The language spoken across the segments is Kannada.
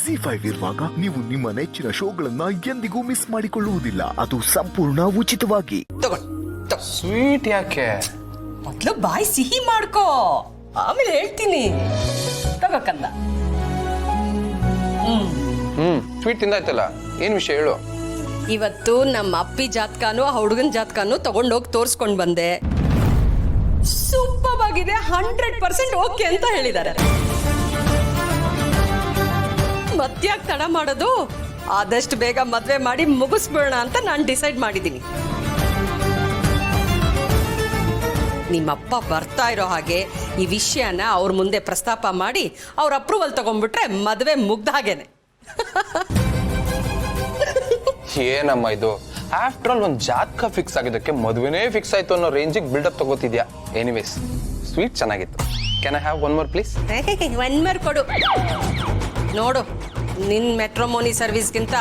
ಜಿ5 ಇರುವಾಗ ನೀವು ನಿಮ್ಮ ನೆಚ್ಚಿನ ಶೋಗಳನ್ನ ಎಂದಿಗೂ ಮಿಸ್ ಮಾಡಿಕೊಳ್ಳುವುದಿಲ್ಲ. ಅದು ಸಂಪೂರ್ಣ ಉಚಿತವಾಗಿ. ಸ್ವೀಟ್ ಯಾಕೆ? ಮೊದ್ಲು ಬಾಯಿ ಸಿಹಿ ಮಾಡ್ಕೋ, ಆಮೇಲೆ ಹೇಳ್ತೀನಿ. ತಗೋಕಂದ. ಸ್ವೀಟ್ ತಿಂದಾಯ್ತಲ್ಲ, ಏನ್ ವಿಷಯ ಹೇಳು. ಇವತ್ತು ನಮ್ಮ ಅಪ್ಪಿ ಜಾತಕನು ಆ ಹುಡುಗನ ಜಾತಕನು ತಗೊಂಡೋಗಿ ತೋರ್ಸ್ಕೊಂಡ್ ಬಂದೆ. ಸೂಪರ್ ಆಗಿದೆ, 100% ಓಕೆ ಅಂತ ಹೇಳಿದ್ದಾರೆ. ಮತ್ತ್ಯಾಕ್ ತಡ ಮಾಡೋದು, ಆದಷ್ಟು ಬೇಗ ಮದ್ವೆ ಮಾಡಿ ಮುಗಿಸ್ಬಿಡೋಣ ಅಂತ ನಾನು ಡಿಸೈಡ್ ಮಾಡಿದ್ದೀನಿ. ನಿಮ್ಮಪ್ಪ ಬರ್ತಾ ಇರೋ ಹಾಗೆ ಈ ವಿಷಯನ ಅವ್ರ ಮುಂದೆ ಪ್ರಸ್ತಾಪ ಮಾಡಿ ಅವ್ರ ಅಪ್ರೂವಲ್ ತಗೊಂಡ್ಬಿಟ್ರೆ ಮದ್ವೆ ಮುಗ್ದ ಹಾಗೇನೆ. ಏನಮ್ಮ ಇದು? ಆಫ್ಟರ್ ಆಲ್ ಒಂದು ಜಾತಕ ಫಿಕ್ಸ್ ಆಗಿದ್ದಕ್ಕೆ ಮದುವೆನೇ ಫಿಕ್ಸ್ ಆಯ್ತು ಅನ್ನೋ ರೇಂಜಿಗೆ ಬಿಲ್ಡಪ್ ತಗೋತಿದ್ಯಾ. ಎನಿವೇಸ್, ಸ್ವೀಟ್ ಚೆನ್ನಾಗಿತ್ತು. Can I have one more please? One more ಕೊಡು. ನೋಡು, ನಿನ್ ಮೆಟ್ರೋಮೋನಿ ಸರ್ವಿಸ್ಗಿಂತ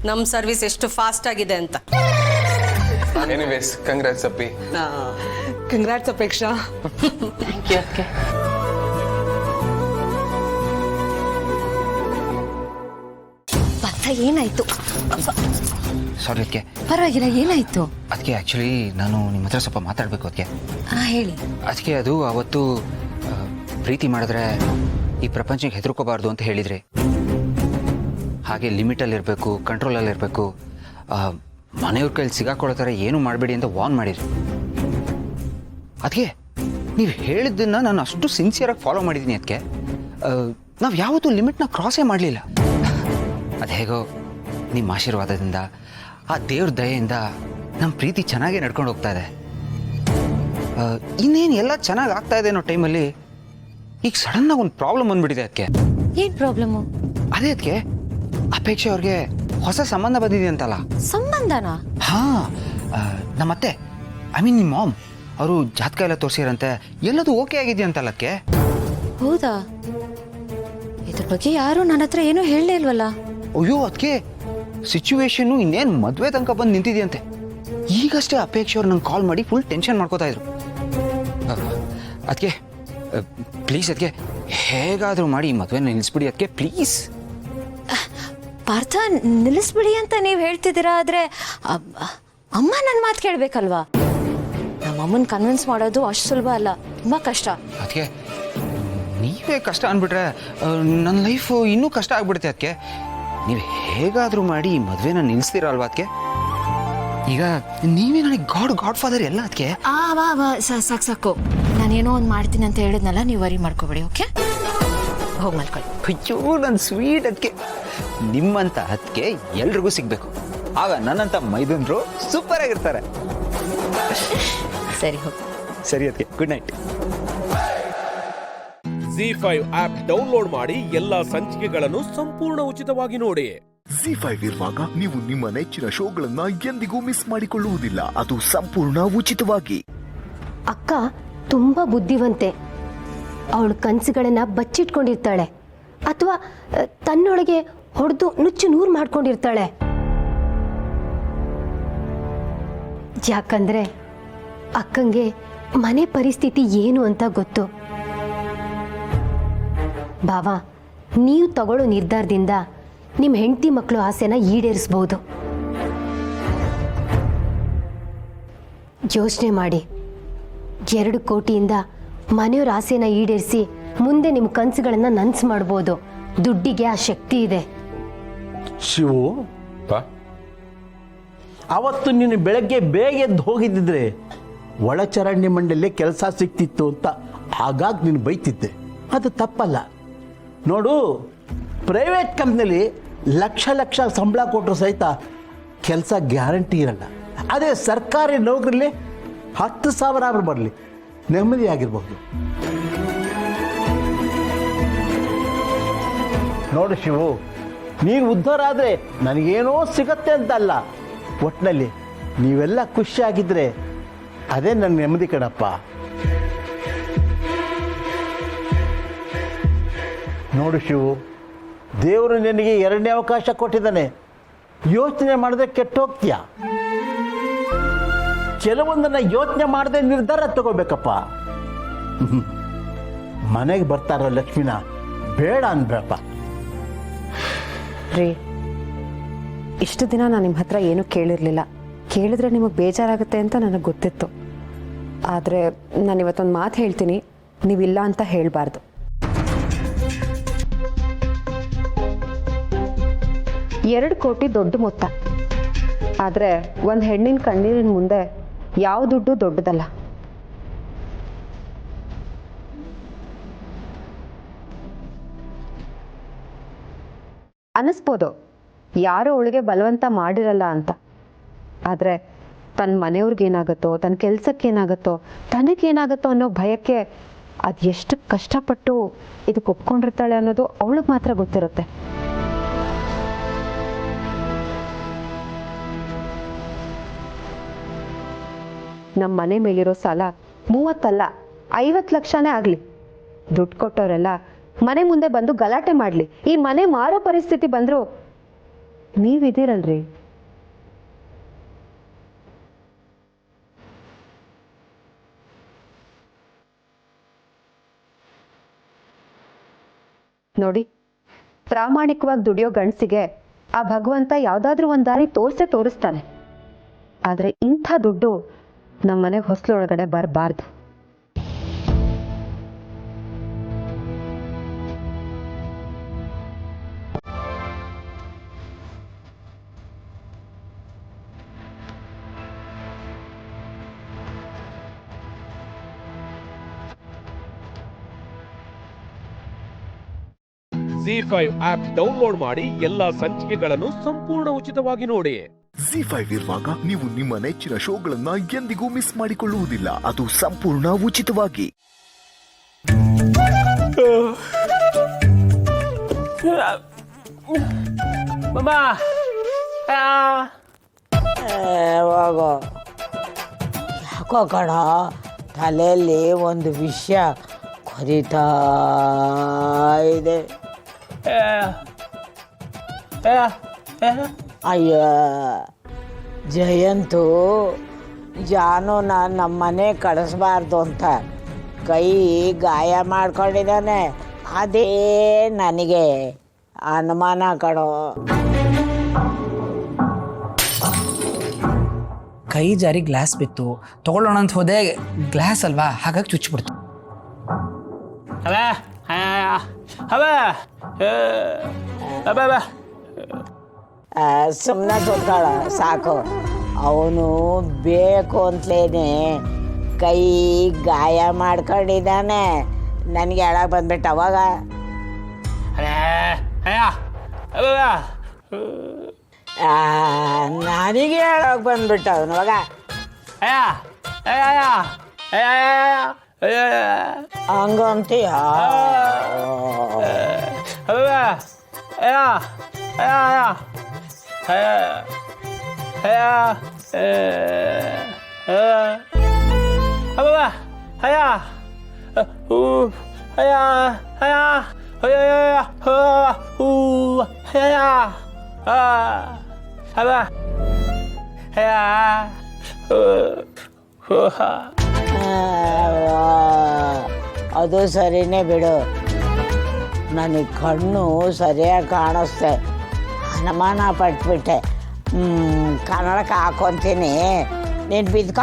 ನಮ್ ಸರ್ವಿಸ್ ಎಷ್ಟು ಫಾಸ್ಟ್ ಆಗಿದೆ ಅಂತ. ಎನಿವೇಸ್, ಕಂಗ್ರಾಟ್ಸ್ ಅಪ್ಪಿ. ಕಂಗ್ರಾಟ್ಸ್ ಅಪೇಕ್ಷಾ. ಏನಾಯ್ತು? ಸಾರಿ ಅದಕ್ಕೆ. ಪರವಾಗಿಲ್ಲ, ಏನಾಯ್ತು? ಅದಕ್ಕೆ ಆ್ಯಕ್ಚುಲಿ ನಾನು ನಿಮ್ಮ ಹತ್ರ ಸ್ವಲ್ಪ ಮಾತಾಡಬೇಕು. ಅದಕ್ಕೆ ಹೇಳಿ. ಅದಕ್ಕೆ ಅದು ಅವತ್ತು ಪ್ರೀತಿ ಮಾಡಿದ್ರೆ ಈ ಪ್ರಪಂಚಕ್ಕೆ ಹೆದರ್ಕೋಬಾರ್ದು ಅಂತ ಹೇಳಿದ್ರಿ. ಹಾಗೆ ಲಿಮಿಟಲ್ಲಿರಬೇಕು, ಕಂಟ್ರೋಲಲ್ಲಿರಬೇಕು, ಮನೆಯವ್ರ ಕೈಲಿ ಸಿಗಾಕೊಳ್ಳೋ ಥರ ಏನೂ ಮಾಡಬೇಡಿ ಅಂತ ವಾರ್ನ್ ಮಾಡಿದ್ರಿ. ಅದಕ್ಕೆ ನೀವು ಹೇಳಿದ್ದನ್ನು ನಾನು ಅಷ್ಟು ಸಿನ್ಸಿಯರಾಗಿ ಫಾಲೋ ಮಾಡಿದ್ದೀನಿ. ಅದಕ್ಕೆ ನಾವು ಯಾವತ್ತೂ ಲಿಮಿಟ್ನ ಕ್ರಾಸೇ ಮಾಡಲಿಲ್ಲ. ಅದು ಹೇಗೋ ನಿಮ್ಮ ಆಶೀರ್ವಾದದಿಂದ, ಆ ದೇವ್ರ ದಯೆಯಿಂದ ನಮ್ಮ ಪ್ರೀತಿ ಚೆನ್ನಾಗೇ ನಡ್ಕೊಂಡು ಹೋಗ್ತಾ ಇದೆ. ಇನ್ನೇನು ಎಲ್ಲ ಚೆನ್ನಾಗಿ ಆಗ್ತಾ ಇದೆ ಅನ್ನೋ ಟೈಮಲ್ಲಿ ಈಗ ಸಡನ್ನಾಗಿ ಒಂದು ಪ್ರಾಬ್ಲಮ್ ಬಂದ್ಬಿಟ್ಟಿದೆ. ಅದಕ್ಕೆ ಏನ್ ಪ್ರಾಬ್ಲಮ್ಮು? ಅದೇ ಅದಕ್ಕೆ ಅಪೇಕ್ಷೆ ಅವ್ರಿಗೆ ಹೊಸ ಸಂಬಂಧ ಬಂದಿದೆ ಅಂತಲ್ಲ. ಸಂಬಂಧನಾ? ನಮ್ಮತ್ತೆ, ಐ ಮೀನ್ ನಿಮ್ಮ ಮಾಮ್ ಅವರು ಜಾತಕ ಎಲ್ಲ ತೋರಿಸಿರಂತೆ, ಎಲ್ಲದೂ ಓಕೆ ಆಗಿದೆಯಾ ಅಂತಲ್ಲ. ಅದಕ್ಕೆ ಹೌದಾ? ಇದ್ರ ಬಗ್ಗೆ ಯಾರು ನನ್ನ ಹತ್ರ ಏನೂ ಹೇಳಲೇ ಇಲ್ವಲ್ಲ. ಅಯ್ಯೋ, ಅದಕ್ಕೆ ಸಿಚುವೇಶನ್ನು ಇನ್ನೇನು ಮದುವೆ ತನಕ ಬಂದು ನಿಂತಿದೆಯಂತೆ. ಈಗಷ್ಟೇ ಅಪೇಕ್ಷೆ ಅವ್ರು ನಂಗೆ ಕಾಲ್ ಮಾಡಿ ಫುಲ್ ಟೆನ್ಷನ್ ಮಾಡ್ಕೋತಾ ಇದ್ರು. ಅದಕ್ಕೆ ಪ್ಲೀಸ್, ಅದಕ್ಕೆ ಹೇಗಾದರೂ ಮಾಡಿ ಮದುವೆ ನಿಲ್ಲಿಸ್ಬಿಡಿ. ಅದಕ್ಕೆ ಪ್ಲೀಸ್. ಪಾರ್ಥ, ನಿಲ್ಲಿಸ್ಬಿಡಿ ಅಂತ ನೀವು ಹೇಳ್ತಿದ್ದೀರಾ, ಆದರೆ ಅಮ್ಮ ನನ್ನ ಮಾತು ಕೇಳಬೇಕಲ್ವಾ? ನಮ್ಮ ಅಮ್ಮನ ಕನ್ವಿನ್ಸ್ ಮಾಡೋದು ಅಷ್ಟು ಸುಲಭ ಅಲ್ಲ, ತುಂಬ ಕಷ್ಟ. ಅದಕ್ಕೆ ನೀವೇ ಕಷ್ಟ ಅಂದ್ಬಿಟ್ರೆ ನನ್ನ ಲೈಫು ಇನ್ನೂ ಕಷ್ಟ ಆಗ್ಬಿಡುತ್ತೆ. ಅದಕ್ಕೆ ನೀವು ಹೇಗಾದರೂ ಮಾಡಿ ಮದುವೆನ ನಿಲ್ಲಿಸ್ತೀರ ಅಲ್ವಾ? ಅದಕ್ಕೆ ಈಗ ನೀವೇ ನನಗೆ ಗಾಡ್ ಫಾದರ್ ಎಲ್ಲ. ಅದಕ್ಕೆ ಸಾಕು, ನಾನೇನೋ ಒಂದು ಮಾಡ್ತೀನಿ ಅಂತ ಹೇಳಿದ್ನಲ್ಲ, ನೀವು ವರಿ ಮಾಡ್ಕೋಬೇಡಿ. ಓಕೆ, ಹೋಗಿ ಮಾಡ್ಕೊಳ್ಳಿ. ಅಯ್ಯೋ, ನನ್ನ ಸ್ವೀಟ್. ಅದಕ್ಕೆ ನಿಮ್ಮಂತ ಅದಕ್ಕೆ ಎಲ್ರಿಗೂ ಸಿಗಬೇಕು. ಆಗ ನನ್ನಂತ ಮೈದುನರು ಸೂಪರ್ ಆಗಿರ್ತಾರೆ. ಸರಿ, ಹೋಗಿ. ಸರಿ ಅದಕ್ಕೆ, ಗುಡ್ ನೈಟ್. ಜಿ5 ಆಪ್ ಡೌನ್ಲೋಡ್ ಮಾಡಿ ಎಲ್ಲಾ ಸಂಚಿಕೆಗಳನ್ನು ಸಂಪೂರ್ಣ ಉಚಿತವಾಗಿ ನೋಡಿ. ಜಿ5 ಇರುವಾಗ ನೀವು ನಿಮ್ಮ ನೆಚ್ಚಿನ ಶೋಗಳನ್ನ ಎಂದಿಗೂ ಮಿಸ್ ಮಾಡಿಕೊಳ್ಳುವುದಿಲ್ಲ. ಅದು ಸಂಪೂರ್ಣ ಉಚಿತವಾಗಿ. ಅಕ್ಕ ತುಂಬಾ ಬುದ್ಧಿವಂತೆ. ಅವಳು ಕನಸುಗಳನ್ನ ಬಚ್ಚಿಟ್ಕೊಂಡಿರ್ತಾಳೆ, ಅಥವಾ ತನ್ನೊಳಗೆ ಹೊಡೆದು ನುಚ್ಚು ನೂರು ಮಾಡ್ಕೊಂಡಿರ್ತಾಳೆ. ಯಾಕಂದ್ರೆ ಅಕ್ಕಂಗೆ ಮನೆ ಪರಿಸ್ಥಿತಿ ಏನು ಅಂತ ಗೊತ್ತು. ಬಾವ, ನೀವು ತಗೊಳ್ಳೋ ನಿರ್ಧಾರದಿಂದ ನಿಮ್ಮ ಹೆಂಡತಿ ಮಕ್ಕಳು ಆಸೆನ ಈಡೇರಿಸಬಹುದು. ಯೋಚನೆ ಮಾಡಿ, 2 ಕೋಟಿಯಿಂದ ಮನೆಯವ್ರ ಆಸೆನ ಈಡೇರಿಸಿ ಮುಂದೆ ನಿಮ್ಮ ಕನಸುಗಳನ್ನ ನನಸು ಮಾಡ್ಬೋದು. ದುಡ್ಡಿಗೆ ಆ ಶಕ್ತಿ ಇದೆ. ಶಿವು, ಅವತ್ತು ನೀನು ಬೆಳಗ್ಗೆ ಬೇಗ ಎದ್ದು ಹೋಗಿದ್ದಿದ್ರೆ ಒಳಚರಂಡಿ ಮಂಡಳಿಯಲ್ಲಿ ಕೆಲಸ ಸಿಕ್ತಿತ್ತು ಅಂತ ಆಗಾಗ ನೀನು ಬೈತಿದ್ದೆ. ಅದು ತಪ್ಪಲ್ಲ. ನೋಡು, ಪ್ರೈವೇಟ್ ಕಂಪ್ನಿಲಿ ಲಕ್ಷ ಸಂಬಳ ಕೊಟ್ಟರು ಸಹಿತ ಕೆಲಸ ಗ್ಯಾರಂಟಿ ಇರಲ್ಲ. ಅದೇ ಸರ್ಕಾರಿ ನೌಕರಿಲಿ 10,000 ಆದ್ರೂ ಬರಲಿ, ನೆಮ್ಮದಿಯಾಗಿರ್ಬಹುದು. ನೋಡು ಶಿವು, ನೀನು ಉದ್ಧಾರ ಆದರೆ ನನಗೇನೋ ಸಿಗತ್ತೆ ಅಂತ ಅಲ್ಲ, ಒಟ್ಟಿನಲ್ಲಿ ನೀವೆಲ್ಲ ಖುಷಿಯಾಗಿದ್ದರೆ ಅದೇ ನನ್ನ ನೆಮ್ಮದಿ ಕಣಪ್ಪ. ನೋಡು ಶಿವು, ದೇವರು ನಿನಗೆ 2ನೇ ಅವಕಾಶ ಕೊಟ್ಟಿದ್ದಾನೆ. ಯೋಚನೆ ಮಾಡಿದ್ರೆ ಕೆಟ್ಟೋಗ್ತೀಯ. ಕೆಲವೊಂದನ್ನು ಯೋಚನೆ ಮಾಡದೆ ನಿರ್ಧಾರ ತಗೋಬೇಕಪ್ಪ. ಮನೆಗೆ ಬರ್ತಾರ ಲಕ್ಷ್ಮಿನ ಬೇಡ ಅನ್ಬೇಡಪ್ಪ. ರೀ, ಇಷ್ಟು ದಿನ ನಾನು ನಿಮ್ಮ ಹತ್ರ ಏನೂ ಕೇಳಿರಲಿಲ್ಲ. ಕೇಳಿದ್ರೆ ನಿಮಗೆ ಬೇಜಾರಾಗುತ್ತೆ ಅಂತ ನನಗೆ ಗೊತ್ತಿತ್ತು. ಆದರೆ ನಾನು ಇವತ್ತೊಂದು ಮಾತು ಹೇಳ್ತೀನಿ, ನೀವಿಲ್ಲ ಅಂತ ಹೇಳಬಾರ್ದು. 2 ಕೋಟಿ ದೊಡ್ಡ ಮೊತ್ತ, ಆದರೆ ಒಂದು ಹೆಣ್ಣಿನ ಕಣ್ಣೀರಿನ ಮುಂದೆ ಯಾವ ದುಡ್ಡು ದೊಡ್ಡದಲ್ಲ. ಅನ್ನಿಸ್ಬೋದು ಯಾರೋ ಅವಳಿಗೆ ಬಲವಂತ ಮಾಡಿರಲ್ಲ ಅಂತ, ಆದರೆ ತನ್ನ ಮನೆಯವ್ರಿಗೇನಾಗುತ್ತೋ, ತನ್ನ ಕೆಲಸಕ್ಕೇನಾಗುತ್ತೋ, ತನಗೇನಾಗುತ್ತೋ ಅನ್ನೋ ಭಯಕ್ಕೆ ಅದು ಎಷ್ಟು ಕಷ್ಟಪಟ್ಟು ಇದಕ್ಕೆ ಒಪ್ಕೊಂಡಿರ್ತಾಳೆ ಅನ್ನೋದು ಅವಳಿಗೆ ಮಾತ್ರ ಗೊತ್ತಿರುತ್ತೆ. ನಮ್ಮ ಮನೆ ಮೇಲಿರೋ ಸಾಲ 30 ಅಲ್ಲ 50 ಲಕ್ಷನೇ ಆಗಲಿ, ದುಡ್ಡು ಕೊಟ್ಟವರೆಲ್ಲ ಮನೆ ಮುಂದೆ ಬಂದು ಗಲಾಟೆ ಮಾಡಲಿ, ಈ ಮನೆ ಮಾರೋ ಪರಿಸ್ಥಿತಿ ಬಂದರೂ ನೀವಿದ್ದೀರಲ್ರಿ. ನೋಡಿ, ಪ್ರಾಮಾಣಿಕವಾಗಿ ದುಡಿಯೋ ಗಂಡಸಿಗೆ ಆ ಭಗವಂತ ಯಾವುದಾದ್ರೂ ಒಂದು ದಾರಿ ತೋರಿಸ್ತಾನೆ. ಆದರೆ ಇಂಥ ದುಡ್ಡು ನಮ್ಮ ಮನೆಗೆ ಹೊಸಲೊಳಗಡೆ ಬರಬಾರ್ದು. ZEE5 ಆಪ್ ಡೌನ್ಲೋಡ್ ಮಾಡಿ ಎಲ್ಲಾ ಸಂಚಿಕೆಗಳನ್ನು ಸಂಪೂರ್ಣ ಉಚಿತವಾಗಿ ನೋಡಿ. ZEE5 ಇರುವಾಗ ನೀವು ನಿಮ್ಮ ನೆಚ್ಚಿನ ಶೋಗಳನ್ನ ಎಂದಿಗೂ ಮಿಸ್ ಮಾಡಿಕೊಳ್ಳುವುದಿಲ್ಲ. ಅದು ಸಂಪೂರ್ಣ ಉಚಿತವಾಗಿ. ಯಾಕೋ ಕಣ ತಲೆಯಲ್ಲಿ ಒಂದು ವಿಷಯ ಕೊರಿತಾ ಇದೆ. ಅಯ್ಯ, ಜಯಂತು ಜಾನುನ ನಮ್ಮ ಮನೆ ಕಳಿಸ್ಬಾರ್ದು ಅಂತ ಕೈ ಗಾಯ ಮಾಡ್ಕೊಂಡಿದ್ದಾನೆ. ಅದೇ ನನಗೆ ಅನುಮಾನ ಕಣೋ. ಕೈ ಜಾರಿ ಗ್ಲಾಸ್ ಬಿತ್ತು, ತಗೊಳ್ಳೋಣ ಅಂತ ಹೋದೆ, ಗ್ಲಾಸ್ ಅಲ್ವಾ, ಹಾಗಾಗಿ ಚುಚ್ಚಿಬಿಡ್ತು. ಸುಮ್ಮನೆ ಕೂತ್ಕೊಳ್ಳ ಸಾಕು. ಅವನು ಬೇಕು ಅಂತಲೇನೆ ಕೈ ಗಾಯ ಮಾಡ್ಕೊಂಡಿದ್ದಾನೆ. ನನಗೆ ಹೇಳಕ್ಕೆ ಬಂದ್ಬಿಟ್ಟು ಅವಾಗ ನನಗೆ ಹೇಳೋಕೆ ಬಂದ್ಬಿಟ್ಟು ಅವನು ಅವಾಗ ಹಂಗಂತೀಯ. ಅದು ಸರಿನೇ ಬಿಡು, ನನಗೆ ಕಣ್ಣು ಸರಿಯಾಗಿ ಕಾಣಿಸ್ತೆ. ಅನುಮಾನ ಪಟ್ಬಿಟ್ಟೆ. ಕನ್ನಡಕ್ಕೆ ಹಾಕೊಂತೀನಿ, ನೀನು ಬಿದ್ಕ.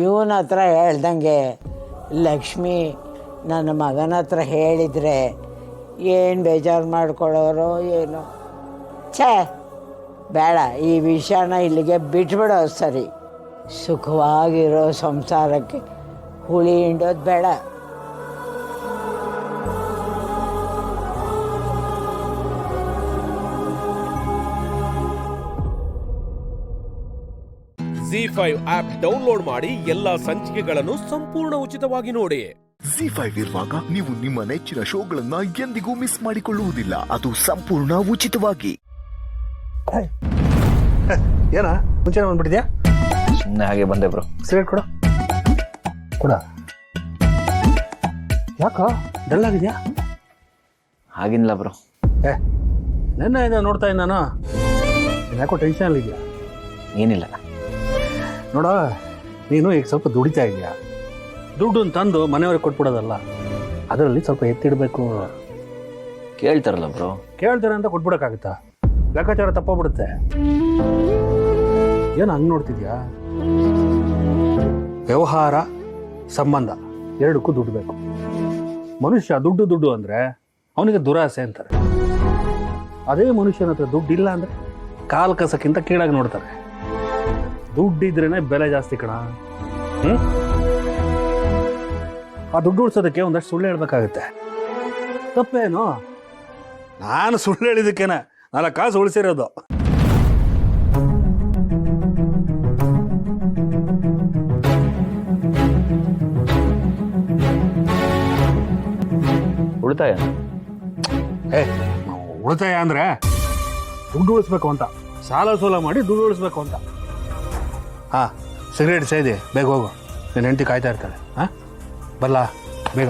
ಇವನ ಹತ್ರ ಹೇಳ್ದಂಗೆ ಲಕ್ಷ್ಮಿ ನನ್ನ ಮಗನ ಹತ್ರ ಹೇಳಿದರೆ ಏನು ಬೇಜಾರು ಮಾಡ್ಕೊಳ್ಳೋರೋ ಏನೋ. ಛೇ ಬೇಡ, ಈ ವಿಷಯನ ಇಲ್ಲಿಗೆ ಬಿಟ್ಬಿಡೋ ಸರಿ. ಸುಖವಾಗಿರೋ ಸಂಸಾರಕ್ಕೆ ಹುಳಿ ಹಿಂಡೋದು ಬೇಡ. ZEE5 ಆಪ್ ಡೌನ್ಲೋಡ್ ಮಾಡಿ ಎಲ್ಲಾ ಸಂಚಿಕೆಗಳನ್ನು ಸಂಪೂರ್ಣ ಉಚಿತವಾಗಿ ನೋಡಿ. ZEE5 ಇರುವಾಗ ನೀವು ನಿಮ್ಮ ನೆಚ್ಚಿನ ಶೋಗಳನ್ನ ಎಂದಿಗೂ ಮಿಸ್ ಮಾಡಿಕೊಳ್ಳುವುದಿಲ್ಲ. ಅದು ಸಂಪೂರ್ಣ ಉಚಿತವಾಗಿ. ಏನ ಮುಂಚೆನೆ ಬಂದ್ಬಿಟ್ಟಿದ್ಯಾ? ಸುಮ್ಮನೆ ಹಾಗೆ ಬಂದೆ ಬ್ರೋ. ಸಿಗರೇಟ್ ಕೊಡ ಕೊಡ. ಯಾಕೋ ಡಲ್ ಆಗಿದ್ಯಾ? ಹಾಗಿಲ್ಲ ಬ್ರೋ. ನೆನ್ನೆಯಿಂದ ನೋಡ್ತಾ ಇದ್ದೀನಿ ನಾನು. ಯಾಕೋ ಟೆನ್ಷನ್ ಇದೆಯಾ? ಏನಿಲ್ಲ. ನೋಡ, ನೀನು ಈಗ ಸ್ವಲ್ಪ ದುಡಿತಾ ಇದೆಯಾ, ದುಡ್ಡು ತಂದು ಮನೆಯವ್ರಿಗೆ ಕೊಟ್ಬಿಡೋದಲ್ಲ, ಅದರಲ್ಲಿ ಸ್ವಲ್ಪ ಎತ್ತಿಡಬೇಕು. ಕೇಳ್ತಾರಲ್ಲ ಬ್ರೋ. ಕೇಳ್ತಾರೆ ಅಂತ ಕೊಟ್ಬಿಡೋಕ್ಕಾಗುತ್ತಾ? ಲೆಕ್ಕಾಚಾರ ತಪ್ಪೋಗ್ಬಿಡುತ್ತೆ. ಏನು ಹಂಗೆ ನೋಡ್ತಿದ್ಯಾ? ವ್ಯವಹಾರ ಸಂಬಂಧ ಎರಡಕ್ಕೂ ದುಡ್ಡು ಬೇಕು. ಮನುಷ್ಯ ದುಡ್ಡು ಅಂದರೆ ಅವನಿಗೆ ದುರಾಸೆ ಅಂತಾರೆ. ಅದೇ ಮನುಷ್ಯನ ಹತ್ರ ದುಡ್ಡು ಇಲ್ಲ ಅಂದರೆ ಕಾಲು ಕಸಕ್ಕಿಂತ ಕೀಳಾಗಿ ನೋಡ್ತಾರೆ. ದುಡ್ಡಿದ್ರೇ ಬೆಲೆ ಜಾಸ್ತಿ ಕಣ. ಆ ದುಡ್ಡು ಉಳಿಸೋದಕ್ಕೆ ಒಂದಷ್ಟು ಸುಳ್ಳು ಹೇಳ್ಬೇಕಾಗತ್ತೆ. ತಪ್ಪೇನು? ನಾನು ಸುಳ್ಳು ಹೇಳಿದ್ದಕ್ಕೇನ 4 ಕಾಸು ಉಳಿಸಿರೋದು. ಉಳಿತಾಯ? ಉಳಿತಾಯ ಅಂದರೆ ದುಡ್ಡು ಉಳಿಸ್ಬೇಕು ಅಂತ, ಸಾಲ ಸೋಲ ಮಾಡಿ ದುಡ್ಡು ಉಳಿಸ್ಬೇಕು ಅಂತ. ಹಾಂ, ಸಿಗರೇಟ್ ಸೇದಿ, ಬೇಗ ಹೋಗು, ನಿನ್ನ ಹೆಂಡತಿ ಕಾಯ್ತಾ ಇರ್ತಾಳೆ. ಹಾಂ, ಬಲ್ಲ ಬೇಗ.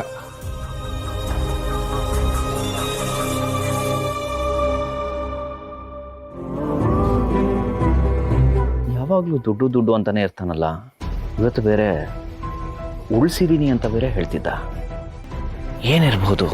ಯಾವಾಗಲೂ ದುಡ್ಡು ಅಂತಾನೆ ಇರ್ತಾನಲ್ಲ, ಇವತ್ತು ಬೇರೆ ಉಳಿಸಿದೀನಿ ಅಂತ ಬೇರೆ ಹೇಳ್ತಿದ್ದ. ಏನಿರ್ಬೋದು?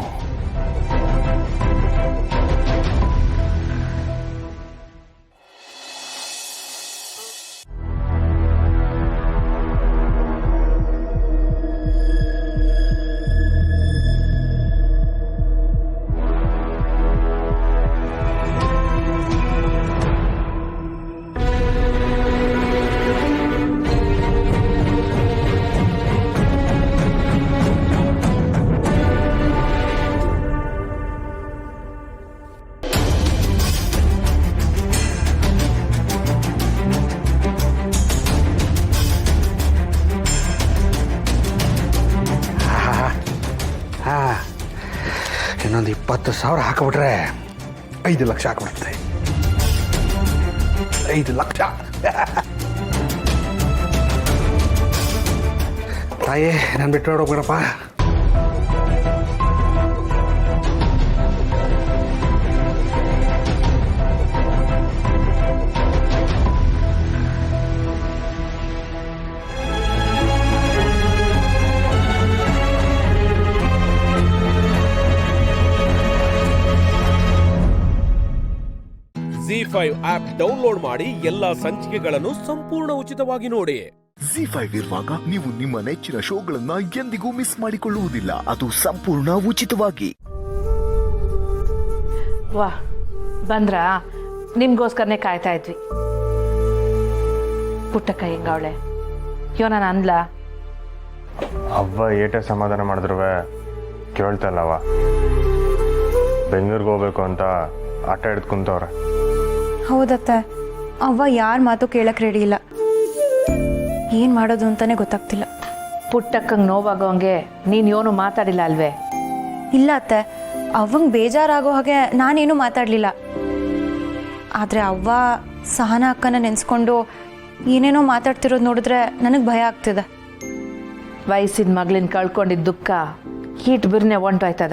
ಇನ್ನೊಂದು 20,000 ಹಾಕಿಬಿಟ್ರೆ 5 ಲಕ್ಷ ಹಾಕ್ಬಿಡುತ್ತೆ. 5 ಲಕ್ಷ. ತಾಯೇ, ನಾನು ಬಿಟ್ಟು ಹೊಡೋಗ್ಬೇಡಪ್ಪ. ZEE5 ಆಪ್ ಡೌನ್ಲೋಡ್ ಮಾಡಿ ಎಲ್ಲಾ ಸಂಚಿಕೆಗಳನ್ನು ಸಂಪೂರ್ಣ ಉಚಿತವಾಗಿ ನೋಡಿ. ZEE5 ಇರುವಾಗ ನೀವು ನಿಮ್ಮ ನೆಚ್ಚಿನ ಶೋಗಳನ್ನ ಎಂದಿಗೂ ಮಿಸ್ ಮಾಡಿಕೊಳ್ಳುವುದಿಲ್ಲ, ಅದು ಸಂಪೂರ್ಣ ಉಚಿತವಾಗಿ. ವಾ, ಬಂದ್ರಾ? ನಿಮ್ಗೋಸ್ಕರನೇ ಕಾಯ್ತಾ ಇದ್ವಿ. ಪುಟ್ಟಕ್ಕ ಹೆಂಗವಳೆ? ನಾನು ಅನ್ಲ ಅವ್ವ ಏಟೆ ಸಮಾಧಾನ ಮಾಡಿದ್ರು ಕೇಳ್ತಲ್ಲವ. ಬೆಂಗಳೂರಿಗೆ ಹೋಗ್ಬೇಕು ಅಂತ ಆಟ ಹಿಡ್ದು ಕುಂತವ್ರೆ. ಹೌದತ್ತೆ, ಅವ್ವ ಯಾರ ಮಾತು ಕೇಳಕ್ಕೆ ರೆಡಿ ಇಲ್ಲ. ಏನು ಮಾಡೋದು ಅಂತಾನೆ ಗೊತ್ತಾಗ್ತಿಲ್ಲ. ಪುಟ್ಟಕ್ಕಂಗೆ ನೋವಾಗೋಂಗೆ ನೀನು ಏನು ಮಾತಾಡಿಲ್ಲ ಅಲ್ವೇ? ಇಲ್ಲ ಅತ್ತೆ, ಅವಂಗೆ ಬೇಜಾರಾಗೋ ಹಾಗೆ ನಾನೇನು ಮಾತಾಡಲಿಲ್ಲ. ಆದರೆ ಅವ್ವ ಸಹನ ಅಕ್ಕನ ನೆನೆಸ್ಕೊಂಡು ಏನೇನೋ ಮಾತಾಡ್ತಿರೋದು ನೋಡಿದ್ರೆ ನನಗೆ ಭಯ ಆಗ್ತಿದೆ. ವಯಸ್ಸಿನ ಮಗಳನ್ನ ಕಳ್ಕೊಂಡಿದ್ದ ದುಃಖ ಹೀಟ್ ಬಿರ್ನೆ ಹೊಂಟೋಯ್ತದ.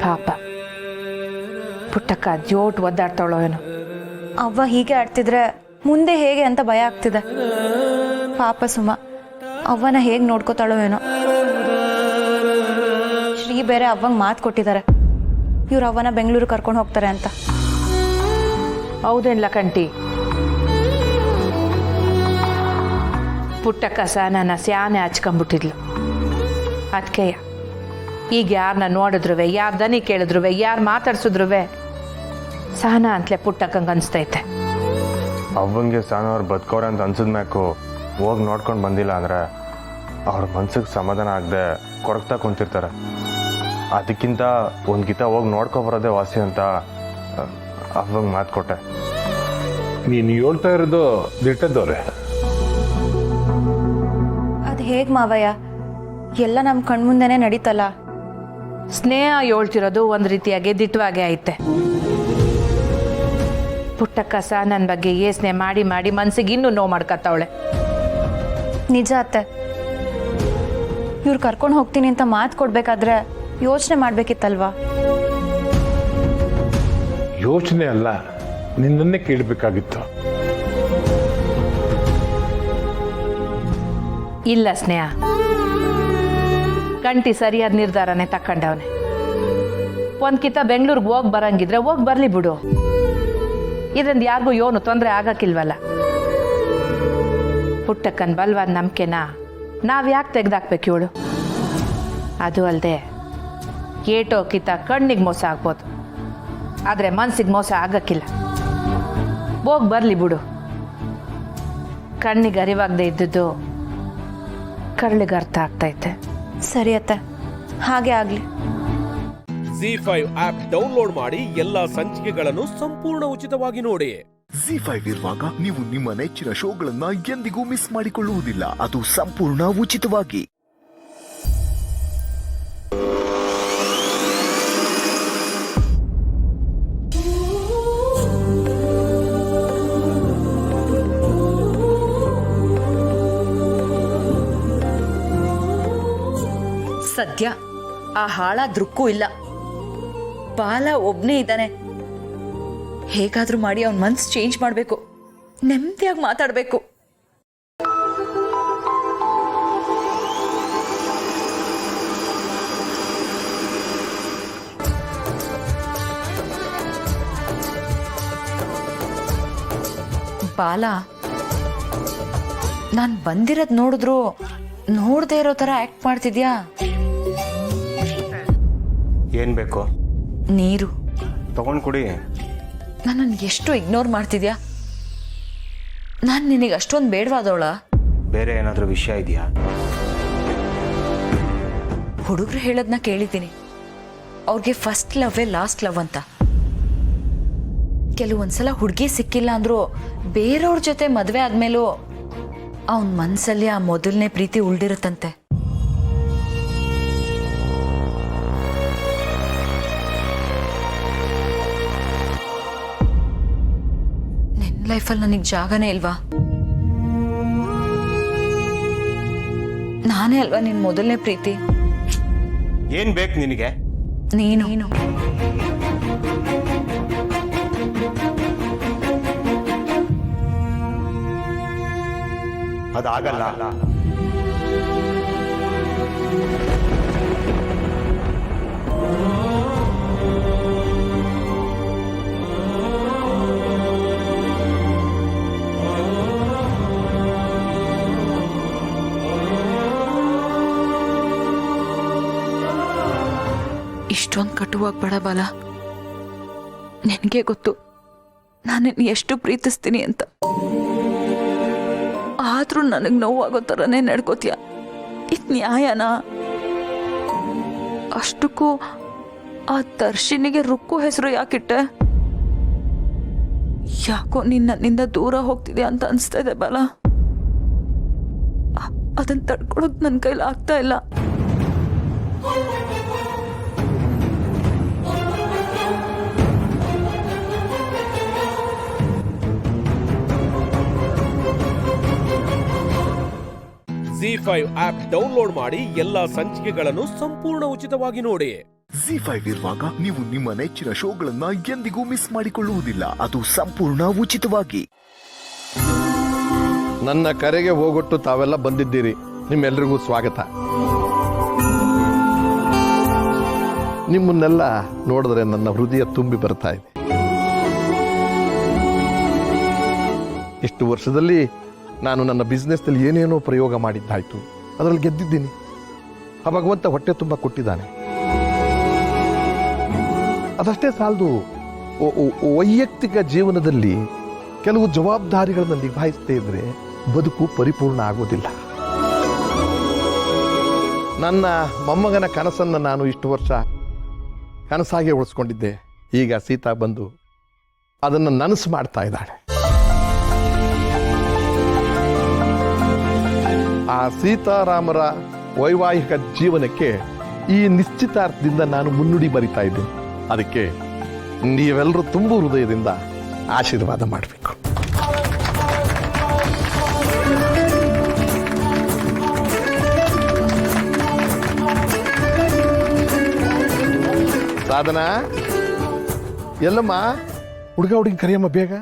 ಪಾಪ ಪುಟ್ಟಕ್ಕ ಜೋಟ್ ಒದ್ದಾಡ್ತಾಳೋ ಏನೋ. ಅವ್ವ ಹೀಗೆ ಆಡ್ತಿದ್ರೆ ಮುಂದೆ ಹೇಗೆ ಅಂತ ಭಯ ಆಗ್ತಿದೆ. ಪಾಪ ಸುಮ, ಅವ್ವನ ಹೇಗೆ ನೋಡ್ಕೋತಾಳೋ ಏನೋ. ಶ್ರೀ ಬೇರೆ ಅವ್ವಂಗೆ ಮಾತು ಕೊಟ್ಟಿದ್ದಾರೆ, ಇವ್ರು ಅವ್ವನ ಬೆಂಗಳೂರು ಕರ್ಕೊಂಡು ಹೋಗ್ತಾರೆ ಅಂತ. ಹೌದೇನ್ಲ ಕಂಟಿ? ಪುಟ್ಟಕ್ಕ ಸಹನ ಸ್ಯಾನೆ ಹಚ್ಕೊಂಡ್ಬಿಟ್ಟಿದ್ಲು. ಅದಕ್ಕೆ ಈಗ ಯಾರನ್ನ ನೋಡಿದ್ರು, ಯಾರು ದನಿ ಕೇಳಿದ್ರು, ಯಾರು ಮಾತಾಡ್ಸಿದ್ರು ಸಹನ ಅಂತಲೇ ಪುಟ್ಟಕ್ಕಂಗೆ ಅನಿಸ್ತೈತೆ. ಅವ್ವಂಗೆ ಸಹನ ಅವ್ರು ಬದುಕೋರೆ ಅಂತ ಅನ್ಸಿದ್ಮ್ಯಾಕು ಹೋಗಿ ನೋಡ್ಕೊಂಡು ಬಂದಿಲ್ಲ ಅಂದರೆ ಅವ್ರ ಮನ್ಸಿಗೆ ಸಮಾಧಾನ ಆಗದೆ ಕೊರಗ್ತಾ ಕುಂತಿರ್ತಾರೆ. ಅದಕ್ಕಿಂತ ಒಂದು ಗೀತ ಹೋಗಿ ನೋಡ್ಕೊಬರೋದೇ ವಾಸಿ ಅಂತ ಅವ್ವಂಗೆ ಮಾತು ಕೊಟ್ಟೆ. ನೀನು ಹೇಳ್ತಾ ಇರೋದು ದಿಟ್ಟದವ್ರೆ. ಅದು ಹೇಗೆ ಮಾವಯ್ಯ? ಎಲ್ಲ ನಮ್ಮ ಕಣ್ಮುಂದೆನೇ ನಡೀತಲ್ಲ. ಸ್ನೇಹ ಹೇಳ್ತಿರೋದು ಒಂದು ರೀತಿಯಾಗಿ ದಿಟ್ಟವಾಗೇ ಐತೆ. ಪುಟ್ಟಕ್ಕ ನನ್ನ ಬಗ್ಗೆ ಯೋಚನೆ ಮಾಡಿ ಮಾಡಿ ಮನ್ಸಿಗೆ ಇನ್ನೂ ನೋವು ಮಾಡ್ಕತ್ತವಳೆ. ನಿಜ ಅತ್ತೆ, ಇವ್ರು ಕರ್ಕೊಂಡು ಹೋಗ್ತೀನಿ ಅಂತ ಮಾತು ಕೊಡ್ಬೇಕಾದ್ರೆ ಯೋಚನೆ ಮಾಡ್ಬೇಕಿತ್ತಲ್ವಾ? ಯೋಚನೆ ಅಲ್ಲ, ನಿನ್ನನ್ನೇ ಕೇಳಬೇಕಾಗಿತ್ತು. ಇಲ್ಲ ಸ್ನೇಹ, ಕಂಟಿ ಸರಿಯಾದ ನಿರ್ಧಾರನೇ ತಕ್ಕಂಡವನೆ. ಒಂದ್ಕಿತ ಬೆಂಗಳೂರಿಗೆ ಹೋಗಿ ಬರಂಗಿದ್ರೆ ಹೋಗಿ ಬರ್ಲಿ ಬಿಡು. ಇದರಿಂದ ಯಾರಿಗೂ ಏನು ತೊಂದರೆ ಆಗಕ್ಕಿಲ್ವಲ್ಲ. ಪುಟ್ಟಕ್ಕನ್ ಬಲ್ವಾದ ನಂಬಿಕೆನ ನಾವು ಯಾಕೆ ತೆಗ್ದಾಕ್ಬೇಕು ಇವಳು? ಅದು ಅಲ್ಲದೆ ಏಟೋಕಿತ ಕಣ್ಣಿಗೆ ಮೋಸ ಆಗ್ಬೋದು, ಆದರೆ ಮನ್ಸಿಗೆ ಮೋಸ ಆಗಕ್ಕಿಲ್ಲ. ಹೋಗಿ ಬರ್ಲಿ ಬಿಡು. ಕಣ್ಣಿಗೆ ಅರಿವಾಗದೆ ಇದ್ದದ್ದು ಕರಳಿಗೆ ಅರ್ಥ ಆಗ್ತೈತೆ. ಸರಿ ಅತ್ತೆ, ಹಾಗೆ ಆಗಲಿ. ZEE5 ಆಪ್ ಡೌನ್ಲೋಡ್ ಮಾಡಿ ಎಲ್ಲಾ ಸಂಚಿಕೆಗಳನ್ನು ಸಂಪೂರ್ಣ ಉಚಿತವಾಗಿ ನೋಡಿ. ZEE5 ಇರುವಾಗ ನೀವು ನಿಮ್ಮ ನೆಚ್ಚಿನ ಶೋಗಳನ್ನ ಎಂದಿಗೂ ಮಿಸ್ ಮಾಡಿಕೊಳ್ಳುವುದಿಲ್ಲ, ಅದು ಸಂಪೂರ್ಣ ಉಚಿತವಾಗಿ. ಸದ್ಯ ಆ ಹಾಳಾದ್ರುಕ್ಕೂ ಇಲ್ಲ. ಬಾಲ ಒಬ್ನೇ ಇದ್ದಾನೆ. ಹೇಗಾದ್ರೂ ಮಾಡಿ ಅವನ ಮನ್ಸು ಚೇಂಜ್ ಮಾಡಬೇಕು, ನೆಮ್ಮದಿಯಾಗಿ ಮಾತಾಡಬೇಕು. ಬಾಲ, ನಾನು ಬಂದಿರೋದು ನೋಡಿದ್ರು ನೋಡದೆ ಇರೋ ಥರ ಆ್ಯಕ್ಟ್ ಮಾಡ್ತಿದ್ಯಾ? ಏನು ಬೇಕು? ನೀರು ತಗೊಂಡು ಕುಡಿ. ನನ್ನನ್ನು ಎಷ್ಟು ಇಗ್ನೋರ್ ಮಾಡ್ತಿದ್ಯಾ? ನಾನು ನಿನಗೆ ಅಷ್ಟೊಂದು ಬೇಡವಾದವಳ? ಬೇರೆ ಏನಾದರೂ ವಿಷಯ ಇದೆಯಾ? ಹುಡುಗರು ಹೇಳೋದನ್ನ ಕೇಳಿದ್ದೀನಿ. ಅವ್ರಿಗೆ ಫಸ್ಟ್ ಲವ್ವೇ ಲಾಸ್ಟ್ ಲವ್ ಅಂತ. ಕೆಲವೊಂದ್ಸಲ ಹುಡುಗಿ ಸಿಕ್ಕಿಲ್ಲ ಅಂದರೂ ಬೇರೆಯವ್ರ ಜೊತೆ ಮದುವೆ ಆದ್ಮೇಲೂ ಅವನ ಮನಸ್ಸಲ್ಲಿ ಆ ಮೊದಲನೇ ಪ್ರೀತಿ ಉಳ್ದಿರುತ್ತಂತೆ. ನಿನ್ನ ಲೈಫಲ್ಲಿ ನನಗೆ ಜಾಗನೇ ಇಲ್ವಾ? ನಾನೇ ಅಲ್ವಾ ನಿನ್ನ ಮೊದಲನೇ ಪ್ರೀತಿ? ಏನು ಬೇಕು ನಿನಗೆ? ನೀನು ಅದಾಗಲ್ಲ. ಇಷ್ಟೊಂದು ಕಟುವಾಗ್ಬೇಡ ಬಾಲ. ನಿನಗೆ ಗೊತ್ತು ನಾನು ಎಷ್ಟು ಪ್ರೀತಿಸ್ತೀನಿ ಅಂತ. ಆದ್ರೂ ನನಗೆ ನೋವಾಗೋ ಥರನೇ ನಡ್ಕೋತೀಯ. ಇದು ನ್ಯಾಯನಾ? ಅಷ್ಟಕ್ಕೂ ಆ ದರ್ಶಿನಿಗೆ ರುಕ್ಕು ಹೆಸರು ಯಾಕಿಟ್ಟೆ? ಯಾಕೋ ನಿನ್ನಿಂದ ದೂರ ಹೋಗ್ತಿದೆ ಅಂತ ಅನಿಸ್ತಾ ಇದೆ ಬಾಲ. ಅದನ್ನ ತಡ್ಕೊಳಕ್ ನನ್ನ ಕೈಲಿ ಆಗ್ತಾ ಇಲ್ಲ. ZEE5 ಆಪ್ ಡೌನ್ಲೋಡ್ ಮಾಡಿ ಎಲ್ಲಾ ಸಂಚಿಕೆಗಳನ್ನು ಸಂಪೂರ್ಣ ಉಚಿತವಾಗಿ ನೋಡಿ. ZEE5 ಇರುವಾಗ ನೀವು ನಿಮ್ಮ ನೆಚ್ಚಿನ ಶೋಗಳನ್ನ ಎಂದಿಗೂ ಮಿಸ್ ಮಾಡಿಕೊಳ್ಳುವುದಿಲ್ಲ, ಅದು ಸಂಪೂರ್ಣ ಉಚಿತವಾಗಿ. ನನ್ನ ಕರೆಗೆ ಹೋಗೊಟ್ಟು ತಾವೆಲ್ಲ ಬಂದಿದ್ದೀರಿ. ನಿಮ್ಮೆಲ್ಲರಿಗೂ ಸ್ವಾಗತ. ನಿಮ್ಮನ್ನೆಲ್ಲ ನೋಡಿದ್ರೆ ನನ್ನ ಹೃದಯ ತುಂಬಿ ಬರ್ತಾ ಇದೆ. ಇಷ್ಟು ವರ್ಷದಲ್ಲಿ ನಾನು ನನ್ನ ಬಿಸ್ನೆಸ್ನಲ್ಲಿ ಏನೇನೋ ಪ್ರಯೋಗ ಮಾಡಿದ್ದಾಯ್ತು, ಅದರಲ್ಲಿ ಗೆದ್ದಿದ್ದೀನಿ. ಆ ಭಗವಂತ ಹೊಟ್ಟೆ ತುಂಬ ಕೊಟ್ಟಿದ್ದಾನೆ. ಅದಷ್ಟೇ ಸಾಲದು, ವೈಯಕ್ತಿಕ ಜೀವನದಲ್ಲಿ ಕೆಲವು ಜವಾಬ್ದಾರಿಗಳನ್ನು ನಿಭಾಯಿಸದೇ ಇದ್ರೆ ಬದುಕು ಪರಿಪೂರ್ಣ ಆಗೋದಿಲ್ಲ. ನನ್ನ ಮೊಮ್ಮಗನ ಕನಸನ್ನು ನಾನು ಇಷ್ಟು ವರ್ಷ ಕನಸಾಗೆ ಉಳಿಸ್ಕೊಂಡಿದ್ದೆ. ಈಗ ಸೀತಾ ಬಂದು ಅದನ್ನು ನನಸು ಮಾಡ್ತಾ ಇದ್ದಾಳೆ. ಆ ಸೀತಾರಾಮರ ವೈವಾಹಿಕ ಜೀವನಕ್ಕೆ ಈ ನಿಶ್ಚಿತಾರ್ಥದಿಂದ ನಾನು ಮುನ್ನುಡಿ ಬರಿತಾ ಇದ್ದೀನಿ. ಅದಕ್ಕೆ ನೀವೆಲ್ಲರೂ ತುಂಬು ಹೃದಯದಿಂದ ಆಶೀರ್ವಾದ ಮಾಡಬೇಕು. ಸಾಧನಾ, ಎಲ್ಲಮ್ಮ ಹುಡುಗಿ ಕರಿಯಮ್ಮ ಬೇಗ.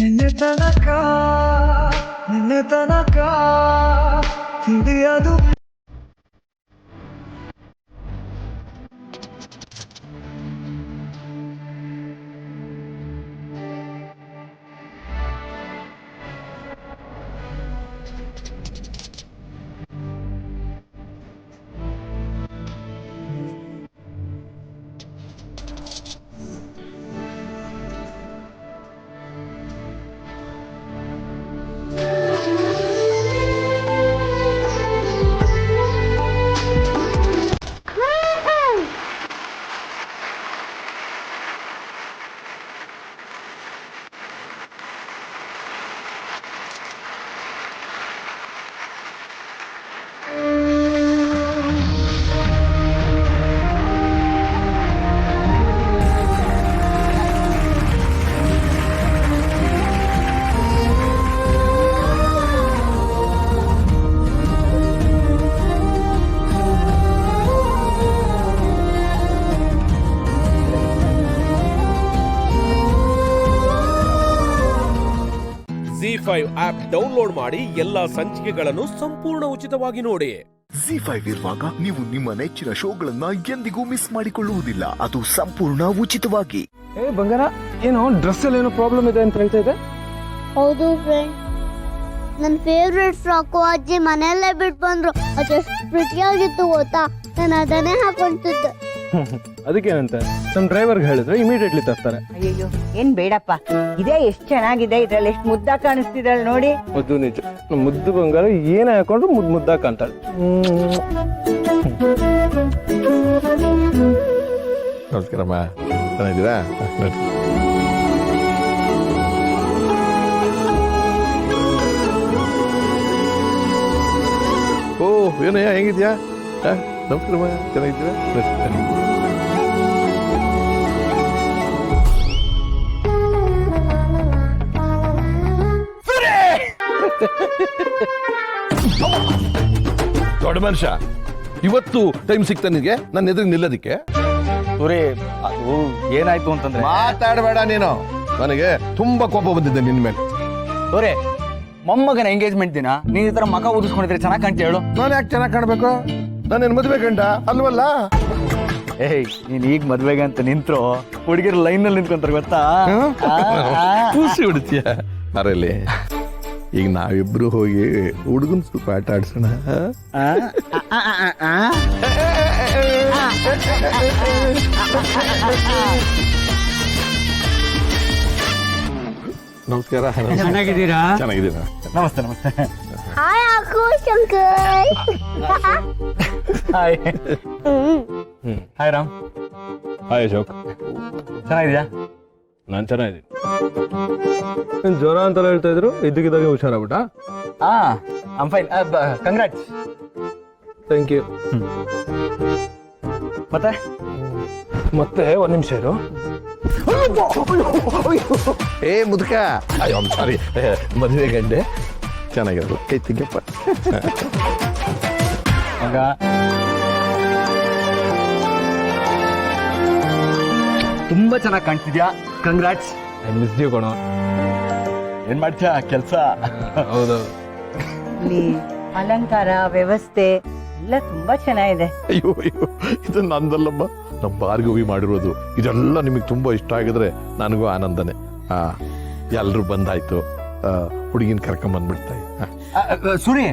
ನಿನ್ನೆ ತನಕ ಹಿಡಿಯದು ZEE5 ಆಪ್ ಡೌನ್ಲೋಡ್ ಮಾಡಿ ಎಲ್ಲಾ ಸಂಚಿಕೆಗಳನ್ನು ಸಂಪೂರ್ಣ ಉಚಿತವಾಗಿ ನೋಡಿ. ZEE5 ಇರುವಾಗ ನೀವು ನಿಮ್ಮ ನೆಚ್ಚಿನ ಶೋಗಳನ್ನ ಎಂದಿಗೂ ಮಿಸ್ ಮಾಡಿಕೊಳ್ಳುವುದಿಲ್ಲ, ಅದು ಸಂಪೂರ್ಣ ಉಚಿತವಾಗಿ. ಬಂಗಾರ, ಏನೋ ಡ್ರೆಸ್ ಅಲ್ಲಿ ಏನೋ ಪ್ರಾಬ್ಲಮ್ ಇದೆ ಅಂತ ಹೇಳ್ತಾ ಇದೆ. ಹೌದು ಫ್ರೆಂಡ್, ನನ್ನ ಫೇವ್ರೆಟ್ ಫ್ರಾಕು ಅಜ್ಜಿ ಮನೆಯಲ್ಲೇ ಬಿಟ್ಟು ಬಂದ್ರು. ಅದೆಷ್ಟು ಪ್ರಿಟಿಯಾಗಿತ್ತು ಗೊತ್ತಾ, ನಾನು ಅದನ್ನೇ ಹಾಕೊಂತಿದ್ದೆ. ಅದಕ್ಕೇನಂತೆ, ನಮ್ಮ ಡ್ರೈವರ್ಗೆ ಹೇಳಿದ್ರೆ ಇಮಿಡಿಯೇಟ್ಲಿ ತರ್ತಾರೆ. ಅಯ್ಯೋ ಏನ್ ಬೇಡಪ್ಪ, ಇದೇ ಎಷ್ಟು ಚೆನ್ನಾಗಿದೆ, ಇದ್ರಲ್ಲಿ ಎಷ್ಟು ಮುದ್ದ ಕಾಣಿಸ್ತಿದ್ದಾಳೆ ನೋಡಿ. ಅದು ನಿಜ, ಮುದ್ದು ಬಂಗಾರ ಏನೇ ಹಾಕೊಂಡ್ರು ಮುದ್ದ ಕಾಣ್ತಾಳೆ. ನಮಸ್ಕಾರಮ್ಮ, ಚೆನ್ನಾಗಿದ್ದೀರಾ? ಓ ಏನಯ್ಯ, ಹೆಂಗಿದ್ಯಾ? ನಮಸ್ಕಾರಮ್ಮ, ಚೆನ್ನಾಗಿದ್ದೀರಾ? ದೊಡ್ಡ ಮನುಷ್ಯ, ಇವತ್ತು ಟೈಮ್ ಸಿಕ್ತ ನಿನಗೆ ನನ್ನ ಎದುರು ನಿಲ್ಲೋದಿಕ್ಕೆ? ಅದು ಏನಾಯ್ತು ಅಂತಂದ್ರೆ, ಮಾತಾಡಬೇಡ ನೀನು. ನನಗೆ ತುಂಬಾ ಕೋಪ ಬಂದಿದ್ದೆ ನಿನ್ನ ಮೇಲೆ. ಮೊಮ್ಮಗನ ಎಂಗೇಜ್ಮೆಂಟ್ ದಿನ ನೀನ್ ಈ ತರ ಮಗ ಊದಿಸ್ಕೊಂಡಿದ್ರೆ ಚೆನ್ನಾಗಿ ಕಾಣ್ತಿ ಹೇಳು. ನಾನು ಯಾಕೆ ಚೆನ್ನಾಗಿ ಕಾಣ್ಬೇಕು? ನಾನೇನು ಮದುವೆ ಗಂಡ ಅಲ್ವಲ್ಲ? ನೀನ್ ಈಗ ಮದ್ವೆಗೆ ಅಂತ ನಿಂತ್ರು ಹುಡುಗಿರ್ ಲೈನ್ ನಲ್ಲಿ ನಿಂತ್ಕೊಂತಾರೆ ಗೊತ್ತಾ? ಖುಷಿ ಬಿಡ್ತೀಯ ಅರಲ್ಲಿ. ಈಗ ನಾವಿಬ್ರು ಹೋಗಿ ಹುಡುಗನ್ ಸ್ವಲ್ಪ ಆಟ ಆಡ್ಸೋಣ. ನಮಸ್ಕಾರ. ಚೆನ್ನಾಗಿದ್ದೀರಾ? ಚೆನ್ನಾಗಿದ್ದೀರಾ? ನಮಸ್ತೆ ನಮಸ್ತೆ. Hi Akash uncle. Hi. Hi Ram. Hi Ashok. ಚೆನ್ನಾಗಿದ್ಯಾ? ನಾನು ಚೆನ್ನಾಗಿದ್ದೀನಿ. ನೀನು ಜ್ವರ ಅಂತೆಲ್ಲ ಹೇಳ್ತಾ ಇದ್ರು, ಇದ್ದಕ್ಕಿದ್ದಾಗೆ ಹುಷಾರಾಗ್ಬಿಟ್ಟ? I fine. Congrats. Thank you. ಮತ್ತೆ ಒಂದ್ ನಿಮಿಷ ಇರು. ಏ ಮುದುಕ, ಅಯ್ಯೋ ಸಾರಿ, ಮದುವೆ ಗಂಡೆ ಚೆನ್ನಾಗಿರೋದು. ಕೈ ತಿಂಗಪ್ಪ. ಮಗ ತುಂಬಾ ಚೆನ್ನಾಗಿ ಕಾಣ್ತಿದ್ಯಾ. ಕಂಗ್ರಾಟ್ಸ್. ಐ ಮಿಸ್ ಯು ಕಣೋ. ಏನ್ ಮಾಡ್ತೀಯಾ ಕೆಲಸ? ಹೌದೌದು. ಅಲಂಕಾರ ವ್ಯವಸ್ಥೆ ಎಲ್ಲ ತುಂಬಾ ಚೆನ್ನಾಗಿದೆ. ಅಯ್ಯೋ ಅಯ್ಯೋ, ಇದು ನಂದಲ್ಲಮ್ಮ, ನಮ್ಮ ಭಾರ್ಗವಿ ಮಾಡಿರೋದು ಇದೆಲ್ಲ ನಿಮಗೆ ತುಂಬ ಇಷ್ಟ ಆಗಿದ್ರೆ ನನಗೂ ಆನಂದನೇ. ಎಲ್ಲರೂ ಬಂದಾಯ್ತು, ಹುಡುಗಿನ ಕರ್ಕೊಂಬಂದ್ಬಿಡ್ತಾ. ಸೂರಿ,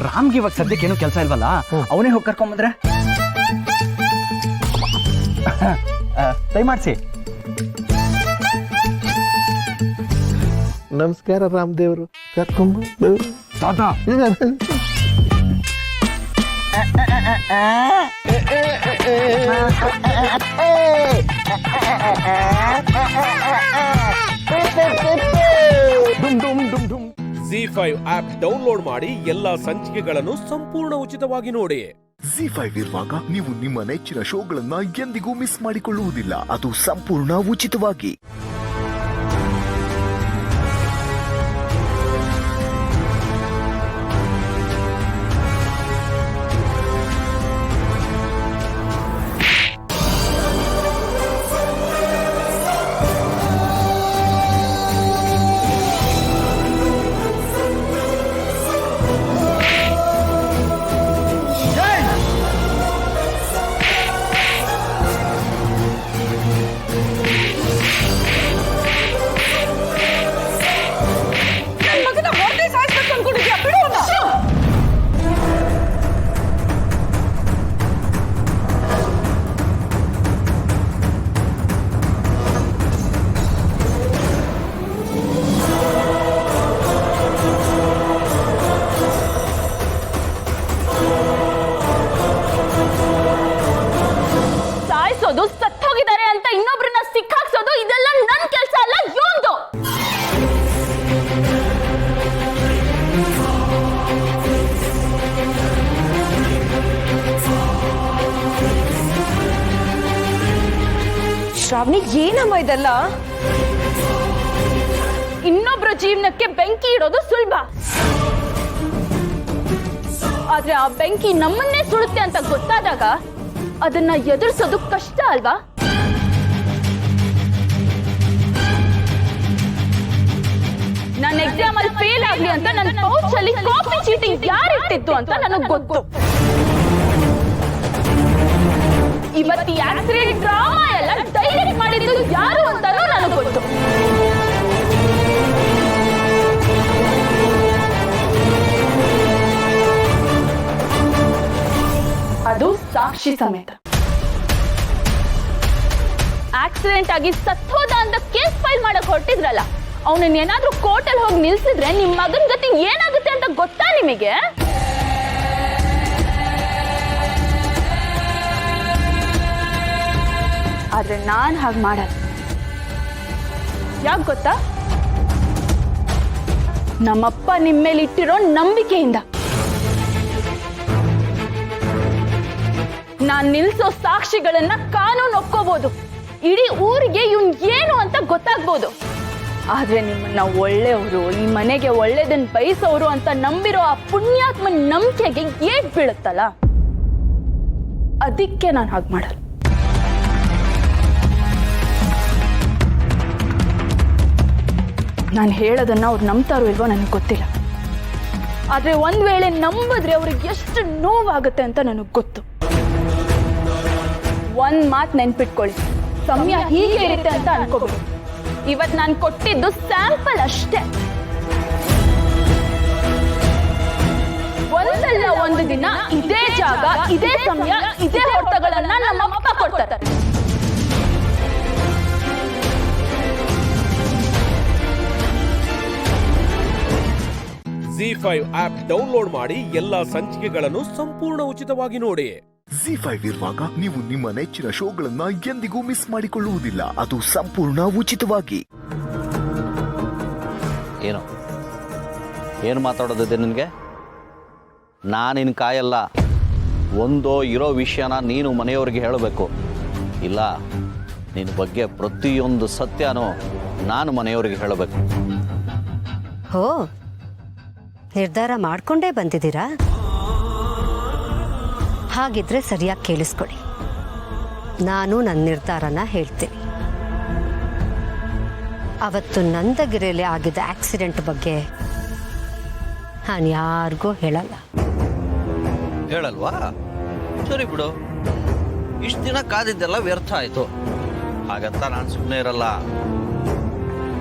ರಾಮ್ಗೆ ಇವಾಗ ಸದ್ಯಕ್ಕೆ ಏನೂ ಕೆಲಸ ಇಲ್ವಲ್ಲ, ಅವನೇ ಹೋಗಿ ಕರ್ಕೊಂಬಂದ್ರೆ ದಯಮಾಡಿಸಿ. ನಮಸ್ಕಾರ ರಾಮದೇವರು, ಕರ್ಕೊಂಬ ತಾತ. ZEE5 ಆಪ್ ಡೌನ್ಲೋಡ್ ಮಾಡಿ ಎಲ್ಲಾ ಸಂಚಿಕೆಗಳನ್ನು ಸಂಪೂರ್ಣ ಉಚಿತವಾಗಿ ನೋಡಿ. ZEE5 ಇರುವಾಗ ನೀವು ನಿಮ್ಮ ನೆಚ್ಚಿನ ಶೋಗಳನ್ನ ಎಂದಿಗೂ ಮಿಸ್ ಮಾಡಿಕೊಳ್ಳುವುದಿಲ್ಲ, ಅದು ಸಂಪೂರ್ಣ ಉಚಿತವಾಗಿ. ಸತ್ತೋಗಿದ್ದಾರೆ ಅಂತ ಇನ್ನೊಬ್ರನ್ನ ಸಿಕ್ಕಾಕ್ಸೋದು ಇದೆಲ್ಲ ನನ್ನ ಕೆಲಸ ಅಲ್ಲ, ಇವ್ನ್ದು. ಶ್ರಾವಣಿ, ಏನಮ್ಮ ಇದೆಲ್ಲ? ಇನ್ನೊಬ್ರ ಜೀವನಕ್ಕೆ ಬೆಂಕಿ ಇಡೋದು ಸುಲಭ, ಆದ್ರೆ ಆ ಬೆಂಕಿ ನಮ್ಮನ್ನೇ ಸುಡುತ್ತೆ ಅಂತ ಗೊತ್ತಾದಾಗ ಅದನ್ನ ಎದುರಿಸೋದು ಕಷ್ಟ ಅಲ್ವಾ? ನನ್ನ ಎಕ್ಸಾಮ್ ಅಲ್ಲಿ ಫೇಲ್ ಆಗ್ಲಿ ಅಂತ ನನ್ನ ಪೌಚ್ ಅಲ್ಲಿ ಕಾಫಿ ಚೀಟಿಂಗ್ ಯಾರು ಇಟ್ಟಿತ್ತು ಅಂತ ನನಗೆ ಗೊತ್ತು. ಇವತ್ತು ಆಕ್ಸಿಡೆಂಟ್ ಡ್ರಾಮಾ ಎಲ್ಲ ಡೈರೆಕ್ಟ್ ಮಾಡಿದ್ದು ಯಾರು ಅಂತಾನೂ ನನಗೆ ಗೊತ್ತು. ಅದು ಸಾಕ್ಷಿ ಸಮೇತ. ಆಕ್ಸಿಡೆಂಟ್ ಆಗಿ ಸತ್ತೋದ ಅಂತ ಕೇಸ್ ಫೈಲ್ ಮಾಡಕ್ ಹೊರಟಿದ್ರಲ್ಲ, ಅವನನ್ನ ಏನಾದ್ರೂ ಕೋರ್ಟಲ್ಲಿ ಹೋಗಿ ನಿಲ್ಸಿದ್ರೆ ನಿಮ್ ಮಗನ್ ಗತಿ ಏನಾಗುತ್ತೆ ಅಂತ ಗೊತ್ತಾ ನಿಮಗೆ? ಆದ್ರೆ ನಾನ್ ಹಾಗೆ ಮಾಡಲ್ಲ. ಯಾಕೆ ಗೊತ್ತಾ? ನಮ್ಮಪ್ಪ ನಿಮ್ಮ ಮೇಲೆ ಇಟ್ಟಿರೋ ನಂಬಿಕೆಯಿಂದ. ನಾನ್ ನಿಲ್ಸೋ ಸಾಕ್ಷಿಗಳನ್ನ ಕಾನೂನು ಒಪ್ಕೋಬಹುದು, ಇಡೀ ಊರಿಗೆ ಇವನ್ ಏನು ಅಂತ ಗೊತ್ತಾಗ್ಬೋದು. ಆದ್ರೆ ನಿಮ್ಮನ್ನ ಒಳ್ಳೆಯವರು, ಈ ಮನೆಗೆ ಒಳ್ಳೇದನ್ನ ಬಯಸೋರು ಅಂತ ನಂಬಿರೋ ಆ ಪುಣ್ಯಾತ್ಮನ ನಂಬಿಕೆಗೆ ಏಟ್ ಬೀಳುತ್ತಲ್ಲ, ಅದಕ್ಕೆ ನಾನು ಹಾಗೆ ಮಾಡಲ್ಲ. ನಾನು ಹೇಳೋದನ್ನ ಅವ್ರು ನಂಬ್ತಾರೋ ಇಲ್ವೋ ನನಗೆ ಗೊತ್ತಿಲ್ಲ, ಆದ್ರೆ ಒಂದ್ ವೇಳೆ ನಂಬಿದ್ರೆ ಅವ್ರಿಗೆ ಎಷ್ಟು ನೋವಾಗುತ್ತೆ ಅಂತ ನನಗೆ ಗೊತ್ತು. ಒಂದ್ ಮಾತು ನೆನ್ಪಿಟ್ಕೊಳ್ಳಿ, ಸಮಯ ಹೀಗೆ ಇರುತ್ತೆ ಅಂತ ಅನ್ಕೋಬೇಡಿ. ಇವತ್ತು ನಾನು ಕೊಟ್ಟಿದ್ದು ಸ್ಯಾಂಪಲ್ ಅಷ್ಟೇ. ಒಂದಲ್ಲ ಒಂದು ದಿನ ಇದೇ ಜಾಗ, ಇದೇ ಸಮಯ, ಇದೇ ಹೊಡೆತಗಳನ್ನ ನಮ್ಮಪ್ಪ ಕೊಡ್ತಾರೆ. ZEE5 ಆಪ್ ಡೌನ್ಲೋಡ್ ಮಾಡಿ ಎಲ್ಲಾ ಸಂಚಿಕೆಗಳನ್ನು ಸಂಪೂರ್ಣ ಉಚಿತವಾಗಿ ನೋಡಿ. ZEE5 ಇರುವಾಗ ನೀವು ನಿಮ್ಮ ನೆಚ್ಚಿನ ಶೋಗಳನ್ನ ಎಂದಿಗೂ ಮಿಸ್ ಮಾಡಿಕೊಳ್ಳುವುದಿಲ್ಲ, ಅದು ಸಂಪೂರ್ಣ ಉಚಿತವಾಗಿ. ಏನು ಮಾತಾಡೋದಿದೆ ನಿನಗೆ? ನಾನಿನ್ ಕಾಯಲ್ಲ. ಒಂದೋ ಇರೋ ವಿಷಯನ ನೀನು ಮನೆಯವ್ರಿಗೆ ಹೇಳಬೇಕು, ಇಲ್ಲ ನಿನ್ನ ಬಗ್ಗೆ ಪ್ರತಿಯೊಂದು ಸತ್ಯನೂ ನಾನು ಮನೆಯವರಿಗೆ ಹೇಳಬೇಕು. ಹೋ, ನಿರ್ಧಾರ ಮಾಡ್ಕೊಂಡೇ ಬಂದಿದ್ದೀರಾ? ಹಾಗಿದ್ರೆ ಸರಿಯಾಗಿ ಕೇಳಿಸ್ಕೊಳ್ಳಿ, ನಾನು ನನ್ನ ನಿರ್ಧಾರನ ಹೇಳ್ತೀನಿ. ಅವತ್ತು ನಂದಗಿರಿಯಲ್ಲಿ ಆಗಿದ್ದ ಆಕ್ಸಿಡೆಂಟ್ ಬಗ್ಗೆ ನಾನು ಯಾರಿಗೂ ಹೇಳಲ್ಲ. ಹೇಳಲ್ವಾ? ಸರಿ ಬಿಡು, ಇಷ್ಟು ದಿನ ಕಾದಿದ್ದೆಲ್ಲ ವ್ಯರ್ಥ ಆಯ್ತು. ಹಾಗಂತ ನಾನು ಸುಮ್ಮನೆ ಇರಲ್ಲ.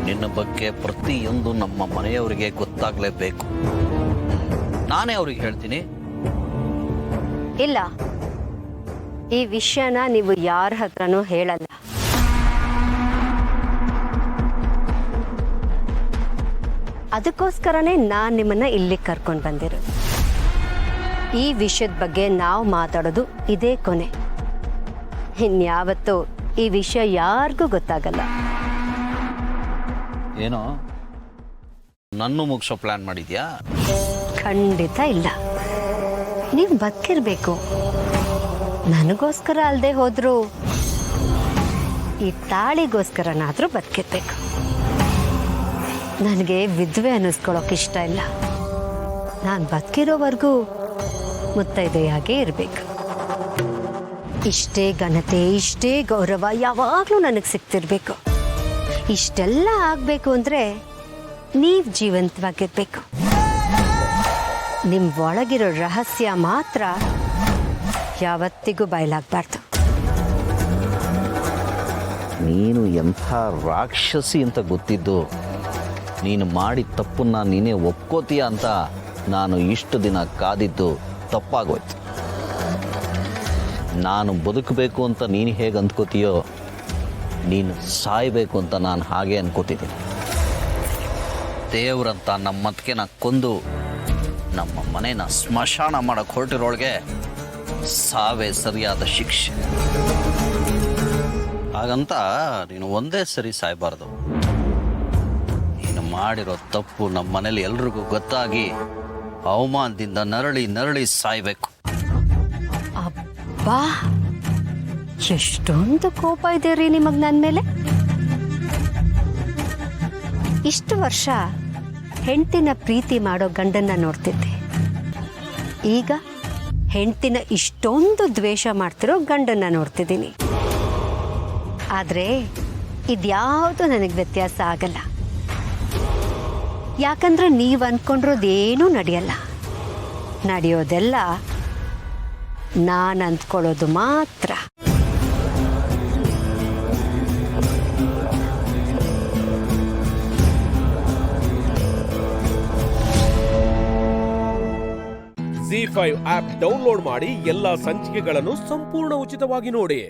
ನಿನ್ನ ಬಗ್ಗೆ ಪ್ರತಿಯೊಂದು ನಮ್ಮ ಮನೆಯವರಿಗೆ ಗೊತ್ತಾಗ್ಲೇಬೇಕು. ನಾನೇ ಅವ್ರಿಗೆ ಹೇಳ್ತೀನಿ. ಇಲ್ಲ, ಈ ವಿಷಯನ ನೀವು ಯಾರ ಹತ್ರನೂ ಹೇಳಲ್ಲ. ಅದಕ್ಕೋಸ್ಕರನೇ ನಾನು ನಿಮ್ಮನ್ನ ಇಲ್ಲಿ ಕರ್ಕೊಂಡು ಬಂದಿರೋದು. ಈ ವಿಷಯದ ಬಗ್ಗೆ ನಾವು ಮಾತಾಡೋದು ಇದೇ ಕೊನೆ. ಇನ್ಯಾವತ್ತೂ ಈ ವಿಷಯ ಯಾರಿಗೂ ಗೊತ್ತಾಗಲ್ಲ. ಏನೋ ನನ್ನ ಮುಗಿಸೋ ಪ್ಲಾನ್ ಮಾಡಿದ್ಯಾ? ಖಂಡಿತ ಇಲ್ಲ. ನೀವು ಬದುಕಿರ್ಬೇಕು. ನನಗೋಸ್ಕರ ಅಲ್ಲದೆ ಹೋದ್ರು ಈ ತಾಳಿಗೋಸ್ಕರನಾದ್ರೂ ಬದುಕಿರ್ಬೇಕು. ನನಗೆ ವಿಧವೆ ಅನ್ನಿಸ್ಕೊಳ್ಳೋಕೆ ಇಷ್ಟ ಇಲ್ಲ. ನಾನು ಬದುಕಿರೋವರೆಗೂ ಮುತ್ತೈದೆಯಾಗೇ ಇರಬೇಕು. ಇಷ್ಟೇ ಘನತೆ, ಇಷ್ಟೇ ಗೌರವ ಯಾವಾಗಲೂ ನನಗೆ ಸಿಗ್ತಿರ್ಬೇಕು. ಇಷ್ಟೆಲ್ಲ ಆಗಬೇಕು ಅಂದರೆ ನೀವು ಜೀವಂತವಾಗಿರ್ಬೇಕು. ನಿಮ್ಮ ಒಳಗಿರೋ ರಹಸ್ಯ ಮಾತ್ರ ಯಾವತ್ತಿಗೂ ಬಯಲಾಗಬಾರ್ದು. ನೀನು ಎಂಥ ರಾಕ್ಷಸಿ ಅಂತ ಗೊತ್ತಿದ್ದು ನೀನು ಮಾಡಿದ ತಪ್ಪನ್ನ ನೀನೇ ಒಪ್ಕೋತೀಯ ಅಂತ ನಾನು ಇಷ್ಟು ದಿನ ಕಾದಿದ್ದು ತಪ್ಪಾಗೋಯ್ತು. ನಾನು ಬದುಕಬೇಕು ಅಂತ ನೀನು ಹೇಗೆ ಅಂದ್ಕೋತೀಯೋ, ನೀನು ಸಾಯಬೇಕು ಅಂತ ನಾನು ಹಾಗೆ ಅನ್ಕೋತಿದ್ದೀನಿ. ದೇವ್ರಂತ ನಮ್ಮತ್ಕೆನ ಕೊಂದು ನಮ್ಮ ಮನೇನ ಸ್ಮಶಾನ ಮಾಡಕ್ಕೆ ಹೊರಟಿರೋಳಿಗೆ ಸಾವೇ ಸರಿಯಾದ ಶಿಕ್ಷೆ. ಹಾಗಂತ ನೀನು ಒಂದೇ ಸರಿ ಸಾಯಬಾರ್ದು. ನೀನು ಮಾಡಿರೋ ತಪ್ಪು ನಮ್ಮ ಮನೇಲಿ ಎಲ್ರಿಗೂ ಗೊತ್ತಾಗಿ ಅವಮಾನದಿಂದ ನರಳಿ ನರಳಿ ಸಾಯ್ಬೇಕು. ಅಬ್ಬಾ, ಎಷ್ಟೊಂದು ಕೋಪ ಇದೆ ರೀ ನಿಮಗೆ ನನ್ನ ಮೇಲೆ. ಇಷ್ಟು ವರ್ಷ ಹೆಂಡ್ತಿನ ಪ್ರೀತಿ ಮಾಡೋ ಗಂಡನ್ನ ನೋಡ್ತಿದ್ದೆ. ಈಗ ಹೆಂಡ್ತಿನ ಇಷ್ಟೊಂದು ದ್ವೇಷ ಮಾಡ್ತಿರೋ ಗಂಡನ್ನ ನೋಡ್ತಿದ್ದೀನಿ. ಆದರೆ ಇದ್ಯಾವುದು ನನಗೆ ವ್ಯತ್ಯಾಸ ಆಗಲ್ಲ. ಯಾಕಂದ್ರೆ ನೀವು ಅಂದ್ಕೊಂಡಿರೋದೇನೂ ನಡೆಯಲ್ಲ. ನಡೆಯೋದೆಲ್ಲ ನಾನು ಅಂದ್ಕೊಳ್ಳೋದು ಮಾತ್ರ. ZEE5 ಆಪ್ ಡೌನ್ಲೋಡ್ ಮಾಡಿ ಎಲ್ಲಾ ಸಂಚಿಕೆಗಳನ್ನು ಸಂಪೂರ್ಣ ಉಚಿತವಾಗಿ ನೋಡಿ.